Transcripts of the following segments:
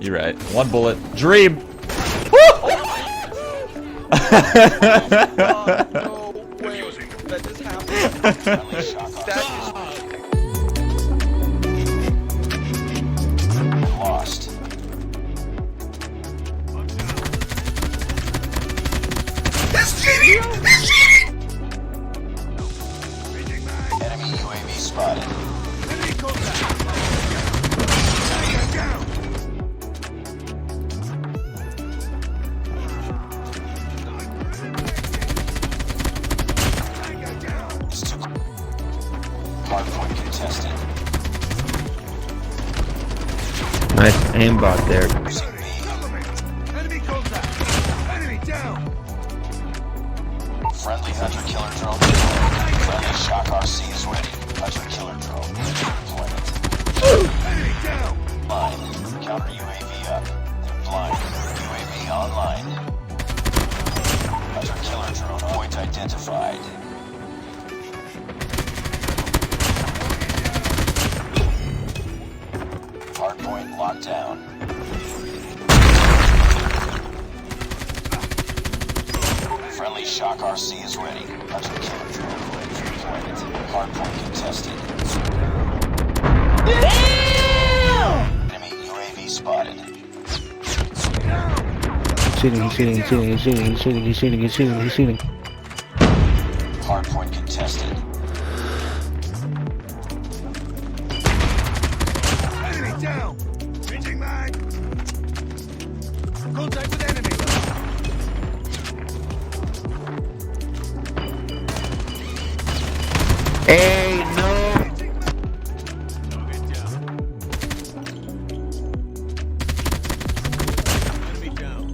You're right. One bullet. Dream! Woo! No way. That just happened. Lost. That's cheating! That's cheating! Enemy UAV spotted. Enemy contact! Tango down! Tango down! It's too hardpoint contested. Nice aimbot there. Enemy contact! Enemy down! Friendly hunter-killer drone deployed. Friendly shock RC is ready. Hunter-killer drone deployment. Enemy down! Line. Counter UAV up. They're blind. UAV online. Hunter-killer drone point identified. Hardpoint locked down. Friendly shock RC is ready. Hunter-killer drone ready for deployment. Hardpoint contested. Enemy UAV spotted. He's shooting. Hardpoint contested. Enemy down! Changing mag! Contact with enemy! Hey, no! Enemy down!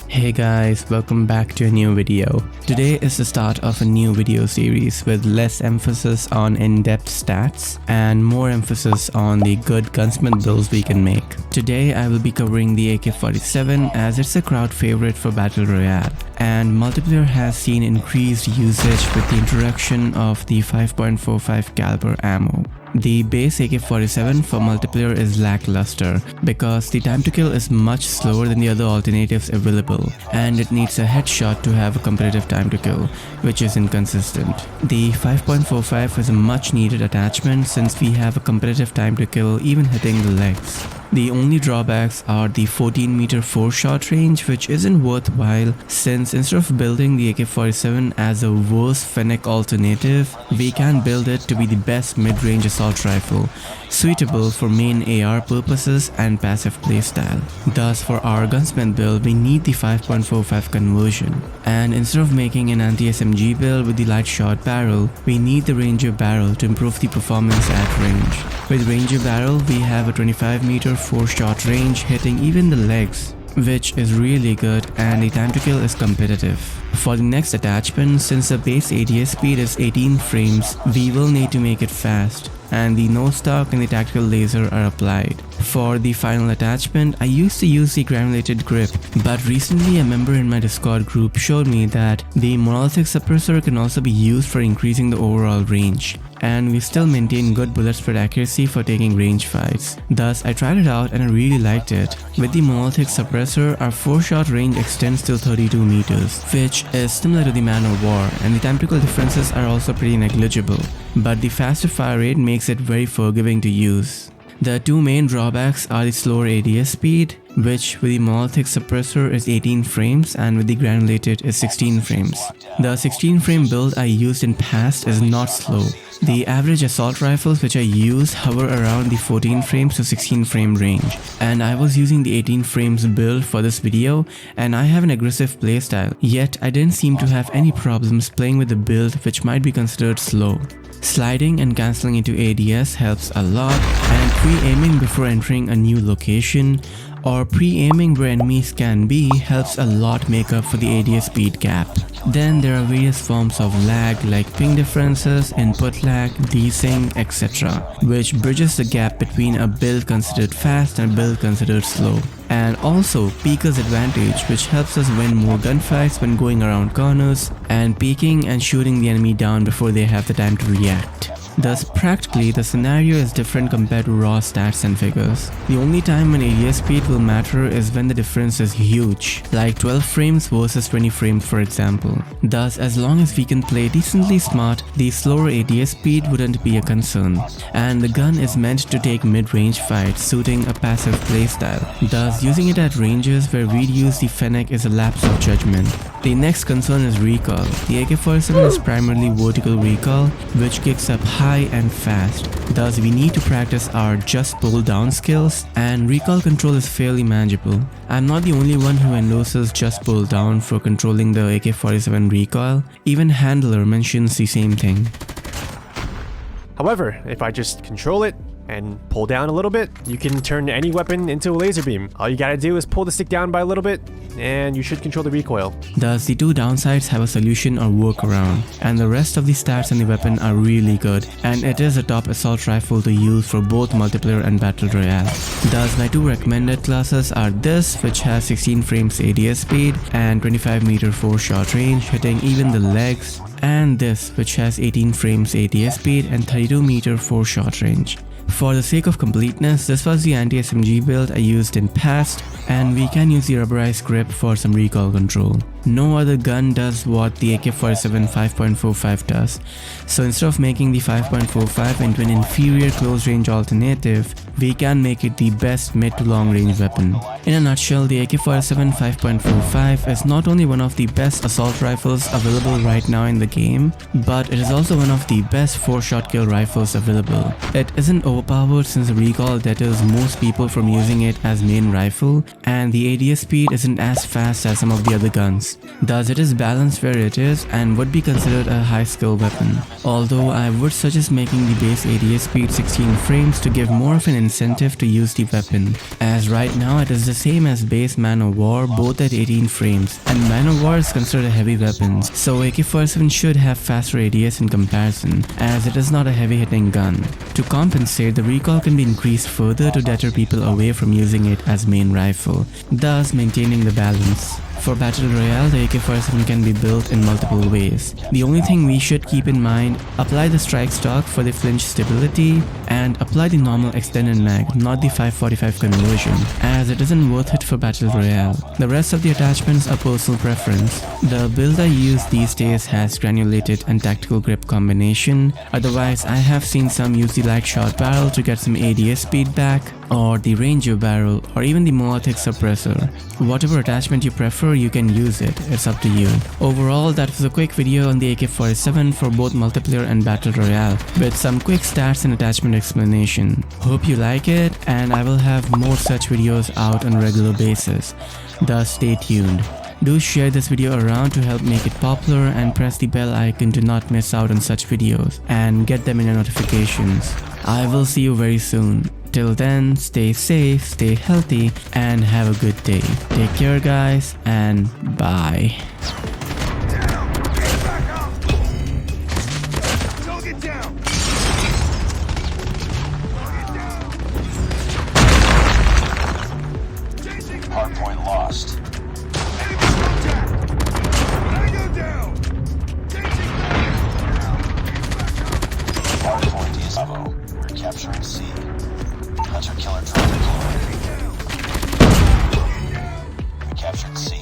Hey guys, welcome back to a new video. Today is the start of a new video series with less emphasis on in-depth stats and more emphasis on the good gunsmith builds we can make. Today I will be covering the AK47 as it's a crowd favorite for Battle Royale, and multiplayer has seen increased usage with the introduction of the 5.45 caliber ammo. The base AK47 for multiplayer is lackluster because the time to kill is much slower than the other alternatives available, and it needs a headshot to have a competitive time to kill, which is inconsistent. The 5.45 is a much needed attachment since we have a competitive time to kill even hitting the legs. The only drawbacks are the 14-meter 4-shot range, which isn't worthwhile since instead of building the AK-47 as a worse Fennec alternative, we can build it to be the best mid-range assault rifle, suitable for main AR purposes and passive playstyle. Thus, for our gunsmith build, we need the 5.45 conversion. And instead of making an anti-SMG build with the light shot barrel, we need the Ranger barrel to improve the performance at range. With Ranger barrel, we have a 25-meter 4-shot range hitting even the legs, which is really good, and the time to kill is competitive. For the next attachment, since the base ADS speed is 18 frames, we will need to make it fast, and the nose stock and the tactical laser are applied. For the final attachment, I used to use the granulated grip, but recently a member in my Discord group showed me that the monolithic suppressor can also be used for increasing the overall range, and we still maintain good bullet spread accuracy for taking range fights. Thus, I tried it out and I really liked it. With the monolithic suppressor, our 4-shot range extends till 32 meters, which is similar to the Man of War, and the time to kill differences are also pretty negligible, but the faster fire rate makes it very forgiving to use. The two main drawbacks are the slower ADS speed, which with the monolithic suppressor is 18 frames and with the granulated is 16 frames. The 16 frame build I used in past is not slow. The average assault rifles which I use hover around the 14 frames to 16 frame range, and I was using the 18 frames build for this video, and I have an aggressive playstyle, yet I didn't seem to have any problems playing with the build which might be considered slow. Sliding and cancelling into ADS helps a lot, and pre-aiming before entering a new location or pre-aiming where enemies can be helps a lot make up for the ADS speed gap. Then there are various forms of lag like ping differences, input lag, desync, etc., which bridges the gap between a build considered fast and a build considered slow. And also Peeker's advantage, which helps us win more gunfights when going around corners and peeking and shooting the enemy down before they have the time to react. Thus, practically, the scenario is different compared to raw stats and figures. The only time when ADS speed will matter is when the difference is huge, like 12 frames versus 20 frames for example. Thus, as long as we can play decently smart, the slower ADS speed wouldn't be a concern. And the gun is meant to take mid-range fights, suiting a passive playstyle. Thus, using it at ranges where we'd use the Fennec is a lapse of judgment. The next concern is recoil. The AK47 is primarily vertical recoil, which kicks up high and fast. Thus, we need to practice our just pull down skills, and recoil control is fairly manageable. I'm not the only one who endorses just pull down for controlling the AK47 recoil. Even Handler mentions the same thing. However, if I just control it and pull down a little bit, you can turn any weapon into a laser beam. All you gotta do is pull the stick down by a little bit, and you should control the recoil. Thus, the two downsides have a solution or workaround, and the rest of the stats on the weapon are really good, and it is a top assault rifle to use for both multiplayer and battle royale. Thus, my two recommended classes are this, which has 16 frames ADS speed and 25 meter 4-shot range, hitting even the legs, and this, which has 18 frames ADS speed and 32 meter 4-shot range. For the sake of completeness, this was the anti-SMG build I used in past, and we can use the rubberized grip for some recoil control. No other gun does what the AK47 5.45 does, so instead of making the 5.45 into an inferior close range alternative, we can make it the best mid to long range weapon. In a nutshell, the AK47 5.45 is not only one of the best assault rifles available right now in the game, but it is also one of the best 4-shot kill rifles available. It isn't overpowered since the recoil deters most people from using it as main rifle, and the ADS speed isn't as fast as some of the other guns. Thus, it is balanced where it is and would be considered a high skill weapon. Although I would suggest making the base ADS speed 16 frames to give more of an incentive to use the weapon, as right now it is the same as base Man of War, both at 18 frames, and Man of War is considered a heavy weapon, so AK47 should have faster ADS in comparison, as it is not a heavy hitting gun. To compensate, the recoil can be increased further to deter people away from using it as main rifle, thus maintaining the balance. For Battle Royale, the AK47 can be built in multiple ways. The only thing we should keep in mind, apply the strike stock for the flinch stability, and apply the normal extended mag, not the 545 conversion, as it isn't worth it for Battle Royale. The rest of the attachments are personal preference. The build I use these days has granulated and tactical grip combination, otherwise I have seen some use the light shot barrel to get some ADS speed back, or the Ranger barrel, or even the monolithic suppressor. Whatever attachment you prefer, you can use it, it's up to you. Overall, that was a quick video on the AK47 for both multiplayer and battle royale, with some quick stats and attachment explanation. Hope you like it, and I will have more such videos out on a regular basis, thus stay tuned. Do share this video around to help make it popular, and press the bell icon to not miss out on such videos and get them in your notifications. I will see you very soon. Till then, stay safe, stay healthy, and have a good day. Take care guys, and bye. Down! Get back up! Target down! Target down! Chasing Hardpoint lost. enemy contact! Tango down! Chasing down! Hardpoint is Bravo. We're capturing C. Hunter killer drone deployed. Enemy down! We captured C.